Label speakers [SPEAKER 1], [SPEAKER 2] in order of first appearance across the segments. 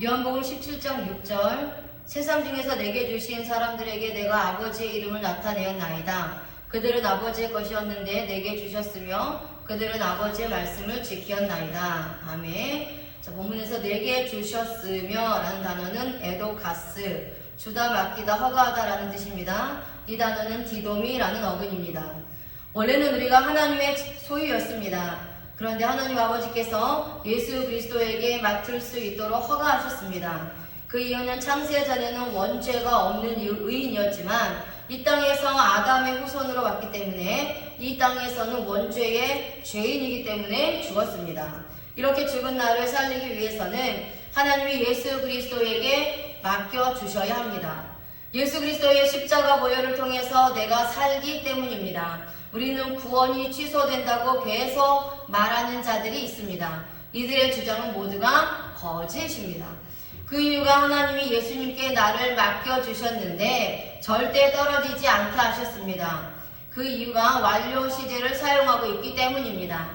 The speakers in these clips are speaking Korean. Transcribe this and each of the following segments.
[SPEAKER 1] 요한복음 17장 6절 세상 중에서 내게 주신 사람들에게 내가 아버지의 이름을 나타내었나이다. 그들은 아버지의 것이었는데 내게 주셨으며 그들은 아버지의 말씀을 지켰나이다. 아멘. 자, 본문에서 내게 주셨으며 라는 단어는 에도가스, 주다, 맡기다, 허가하다 라는 뜻입니다. 이 단어는 디도미라는 어근입니다. 원래는 우리가 하나님의 소유였습니다. 그런데 하나님 아버지께서 예수 그리스도에게 맡을 수 있도록 허가하셨습니다. 그 이유는 창세 전에는 원죄가 없는 의인이었지만 이 땅에서 아담의 후손으로 왔기 때문에 이 땅에서는 원죄의 죄인이기 때문에 죽었습니다. 이렇게 죽은 나를 살리기 위해서는 하나님이 예수 그리스도에게 맡겨주셔야 합니다. 예수 그리스도의 십자가 보혈을 통해서 내가 살기 때문입니다. 우리는 구원이 취소된다고 계속 말하는 자들이 있습니다. 이들의 주장은 모두가 거짓입니다. 그 이유가 하나님이 예수님께 나를 맡겨주셨는데 절대 떨어지지 않게 하셨습니다. 그 이유가 완료 시제를 사용하고 있기 때문입니다.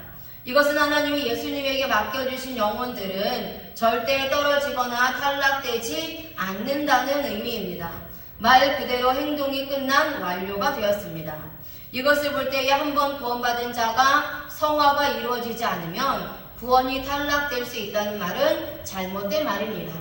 [SPEAKER 1] 이것은 하나님이 예수님에게 맡겨주신 영혼들은 절대 떨어지거나 탈락되지 않는다는 의미입니다. 말 그대로 행동이 끝난 완료가 되었습니다. 이것을 볼 때에 한 번 구원받은 자가 성화가 이루어지지 않으면 구원이 탈락될 수 있다는 말은 잘못된 말입니다.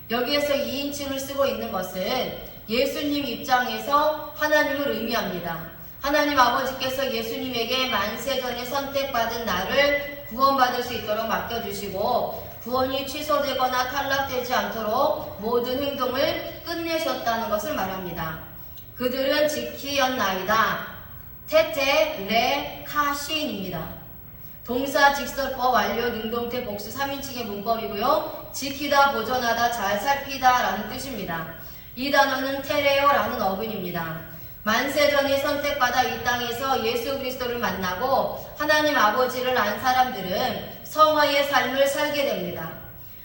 [SPEAKER 1] 여기에서 2인칭을 쓰고 있는 것은 예수님 입장에서 하나님을 의미합니다. 하나님 아버지께서 예수님에게 만세전에 선택받은 나를 구원받을 수 있도록 맡겨주시고 구원이 취소되거나 탈락되지 않도록 모든 행동을 끝내셨다는 것을 말합니다. 그들은 지키었나이다. 테테, 레, 카신입니다. 동사 직설법 완료 능동태 복수 3인칭의 문법이고요. 지키다, 보존하다, 잘 살피다 라는 뜻입니다. 이 단어는 테레오라는 어근입니다. 만세전에 선택받아 이 땅에서 예수 그리스도를 만나고 하나님 아버지를 안 사람들은 성화의 삶을 살게 됩니다.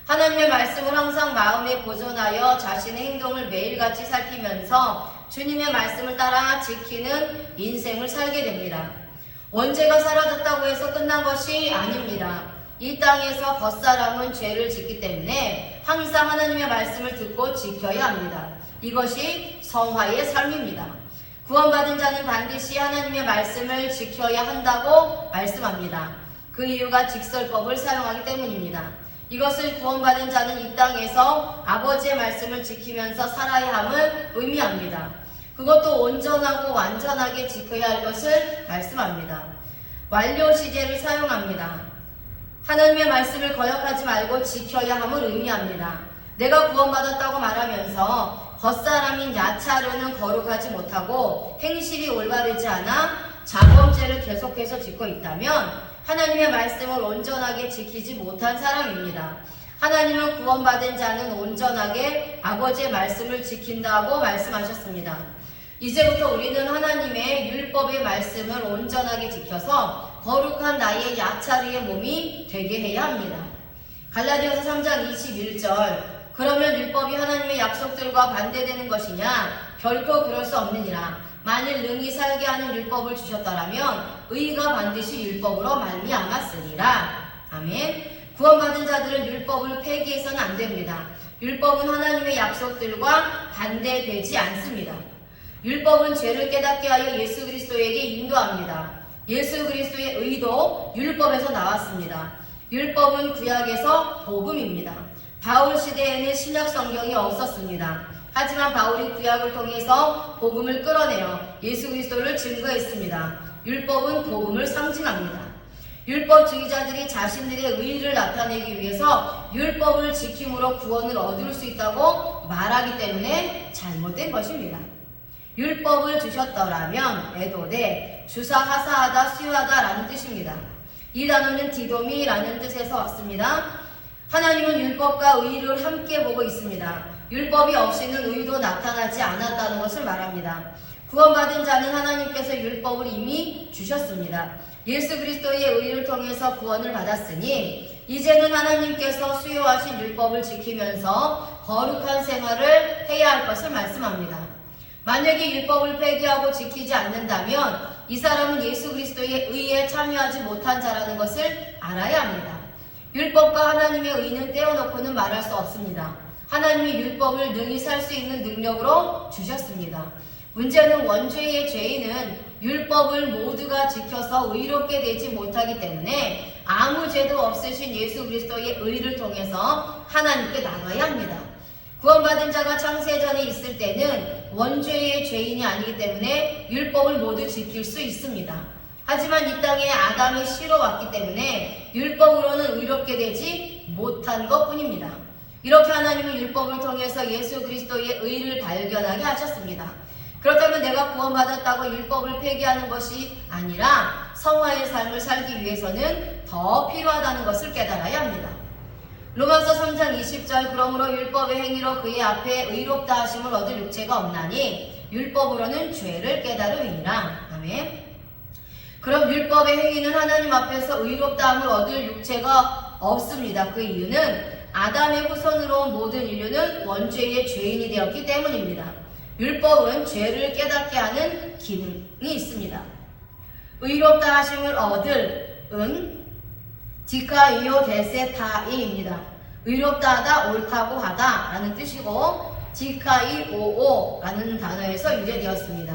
[SPEAKER 1] 하나님의 말씀을 항상 마음에 보존하여 자신의 행동을 매일같이 살피면서 주님의 말씀을 따라 지키는 인생을 살게 됩니다. 원죄가 사라졌다고 해서 끝난 것이 아닙니다. 이 땅에서 겉사람은 죄를 짓기 때문에 항상 하나님의 말씀을 듣고 지켜야 합니다. 이것이 성화의 삶입니다. 구원받은 자는 반드시 하나님의 말씀을 지켜야 한다고 말씀합니다. 그 이유가 직설법을 사용하기 때문입니다. 이것을 구원받은 자는 이 땅에서 아버지의 말씀을 지키면서 살아야 함을 의미합니다. 그것도 온전하고 완전하게 지켜야 할 것을 말씀합니다. 완료 시제를 사용합니다. 하나님의 말씀을 거역하지 말고 지켜야 함을 의미합니다. 내가 구원받았다고 말하면서 겉사람인 야차로는 거룩하지 못하고 행실이 올바르지 않아 자범죄를 계속해서 짓고 있다면 하나님의 말씀을 온전하게 지키지 못한 사람입니다. 하나님은 구원받은 자는 온전하게 아버지의 말씀을 지킨다고 말씀하셨습니다. 이제부터 우리는 하나님의 율법의 말씀을 온전하게 지켜서 거룩한 나의 야차리의 몸이 되게 해야 합니다. 갈라디아서 3장 21절 그러면 율법이 하나님의 약속들과 반대되는 것이냐? 결코 그럴 수 없느니라. 만일 능히 살게 하는 율법을 주셨더라면 의가 반드시 율법으로 말미암았으리라. 아멘. 구원받은 자들은 율법을 폐기해서는 안 됩니다. 율법은 하나님의 약속들과 반대되지 않습니다. 율법은 죄를 깨닫게 하여 예수 그리스도에게 인도합니다. 예수 그리스도의 의도 율법에서 나왔습니다. 율법은 구약에서 복음입니다. 바울 시대에는 신약 성경이 없었습니다. 하지만 바울이 구약을 통해서 복음을 끌어내어 예수 그리스도를 증거했습니다. 율법은 복음을 상징합니다. 율법주의자들이 자신들의 의의를 나타내기 위해서 율법을 지킴으로 구원을 얻을 수 있다고 말하기 때문에 잘못된 것입니다. 율법을 주셨더라면 에도데 주사 하사하다 수유하다 라는 뜻입니다. 이 단어는 디도미라는 뜻에서 왔습니다. 하나님은 율법과 의를 함께 보고 있습니다. 율법이 없이는 의도 나타나지 않았다는 것을 말합니다. 구원받은 자는 하나님께서 율법을 이미 주셨습니다. 예수 그리스도의 의를 통해서 구원을 받았으니 이제는 하나님께서 수요하신 율법을 지키면서 거룩한 생활을 해야 할 것을 말씀합니다. 만약에 율법을 폐기하고 지키지 않는다면 이 사람은 예수 그리스도의 의에 참여하지 못한 자라는 것을 알아야 합니다. 율법과 하나님의 의는 떼어놓고는 말할 수 없습니다. 하나님이 율법을 능히 살 수 있는 능력으로 주셨습니다. 문제는 원죄의 죄인은 율법을 모두가 지켜서 의롭게 되지 못하기 때문에 아무 죄도 없으신 예수 그리스도의 의를 통해서 하나님께 나가야 합니다. 구원받은 자가 창세전에 있을 때는 원죄의 죄인이 아니기 때문에 율법을 모두 지킬 수 있습니다. 하지만 이 땅에 아담의 씨로 왔기 때문에 율법으로는 의롭게 되지 못한 것뿐입니다. 이렇게 하나님은 율법을 통해서 예수 그리스도의 의를 발견하게 하셨습니다. 그렇다면 내가 구원받았다고 율법을 폐기하는 것이 아니라 성화의 삶을 살기 위해서는 더 필요하다는 것을 깨달아야 합니다. 로마서 3장 20절 그러므로 율법의 행위로 그의 앞에 의롭다 하심을 얻을 육체가 없나니 율법으로는 죄를 깨달음이니라. 아멘. 그럼 율법의 행위는 하나님 앞에서 의롭다함을 얻을 육체가 없습니다. 그 이유는 아담의 후손으로 온 모든 인류는 원죄의 죄인이 되었기 때문입니다. 율법은 죄를 깨닫게 하는 기능이 있습니다. 의롭다 하심을 얻을 은 디카이오 데세타이입니다. 의롭다 하다, 옳다고 하다 라는 뜻이고 디카이오오라는 단어에서 유래되었습니다.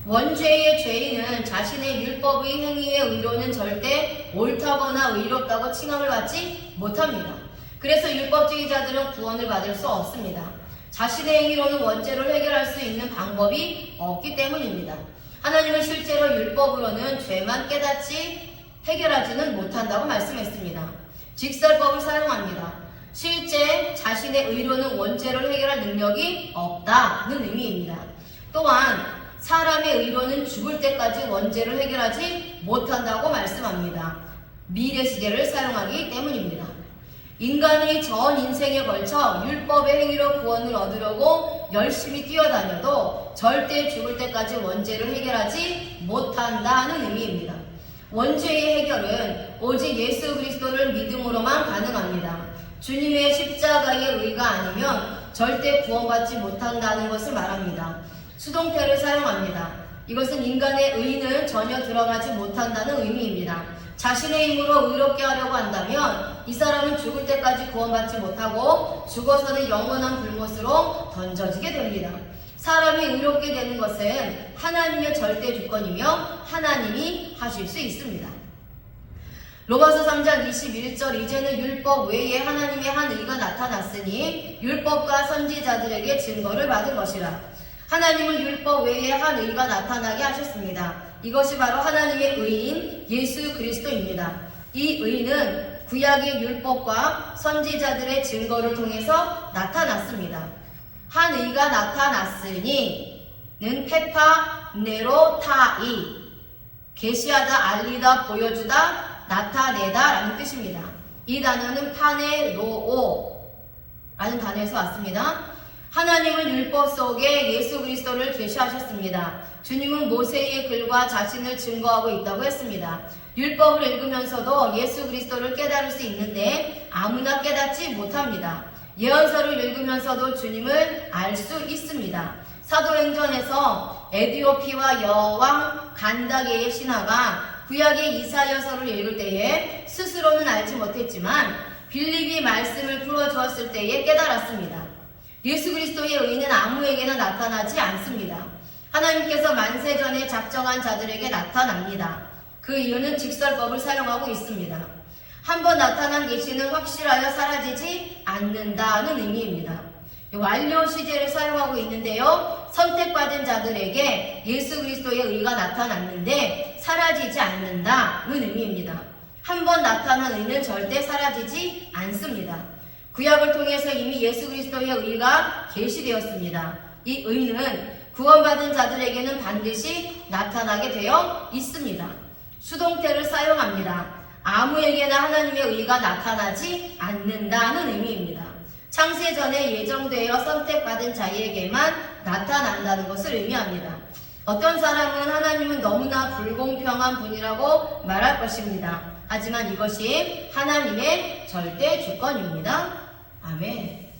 [SPEAKER 1] 원죄의 죄인은 자신의 율법의 행위의 의로는 절대 옳다거나 의롭다고 칭함을 받지 못합니다. 그래서 율법주의자들은 구원을 받을 수 없습니다. 자신의 행위로는 원죄를 해결할 수 있는 방법이 없기 때문입니다. 하나님은 실제로 율법으로는 죄만 깨닫지 해결하지는 못한다고 말씀했습니다. 직설법을 사용합니다. 실제 자신의 의로는 원죄를 해결할 능력이 없다는 의미입니다. 또한 사람의 의로는 죽을 때까지 원죄를 해결하지 못한다고 말씀합니다. 미래 시제를 사용하기 때문입니다. 인간이 전 인생에 걸쳐 율법의 행위로 구원을 얻으려고 열심히 뛰어다녀도 절대 죽을 때까지 원죄를 해결하지 못한다는 의미입니다. 원죄의 해결은 오직 예수 그리스도를 믿음으로만 가능합니다. 주님의 십자가의 의가 아니면 절대 구원받지 못한다는 것을 말합니다. 수동태를 사용합니다. 이것은 인간의 의는 전혀 들어가지 못한다는 의미입니다. 자신의 힘으로 의롭게 하려고 한다면 이 사람은 죽을 때까지 구원받지 못하고 죽어서는 영원한 불못으로 던져지게 됩니다. 사람이 의롭게 되는 것은 하나님의 절대 주권이며 하나님이 하실 수 있습니다. 로마서 3장 21절 이제는 율법 외에 하나님의 한 의가 나타났으니 율법과 선지자들에게 증거를 받은 것이라. 하나님은 율법 외에 한 의가 나타나게 하셨습니다. 이것이 바로 하나님의 의인 예수 그리스도입니다. 이 의는 구약의 율법과 선지자들의 증거를 통해서 나타났습니다. 한 의가 나타났으니 는 페파 네로타이 계시하다, 알리다, 보여주다, 나타내다 라는 뜻입니다. 이 단어는 파네로오 라는 단어에서 왔습니다. 하나님은 율법 속에 예수 그리스도를 계시하셨습니다. 주님은 모세의 글과 자신을 증거하고 있다고 했습니다. 율법을 읽으면서도 예수 그리스도를 깨달을 수 있는데 아무나 깨닫지 못합니다. 예언서를 읽으면서도 주님을 알 수 있습니다. 사도행전에서 에디오피와 여왕 간다게의 신하가 구약의 이사야서를 읽을 때에 스스로는 알지 못했지만 빌립이 말씀을 풀어주었을 때에 깨달았습니다. 예수 그리스도의 의는 아무에게나 나타나지 않습니다. 하나님께서 만세전에 작정한 자들에게 나타납니다. 그 이유는 직설법을 사용하고 있습니다. 한번 나타난 계시는 확실하여 사라지지 않는다는 의미입니다. 완료 시제를 사용하고 있는데요. 선택받은 자들에게 예수 그리스도의 의가 나타났는데 사라지지 않는다는 의미입니다. 한번 나타난 의는 절대 사라지지 않습니다. 구약을 통해서 이미 예수 그리스도의 의가 계시되었습니다. 이 의는 구원받은 자들에게는 반드시 나타나게 되어 있습니다. 수동태를 사용합니다. 아무에게나 하나님의 의가 나타나지 않는다는 의미입니다. 창세전에 예정되어 선택받은 자에게만 나타난다는 것을 의미합니다. 어떤 사람은 하나님은 너무나 불공평한 분이라고 말할 것입니다. 하지만 이것이 하나님의 절대 주권입니다. 아멘.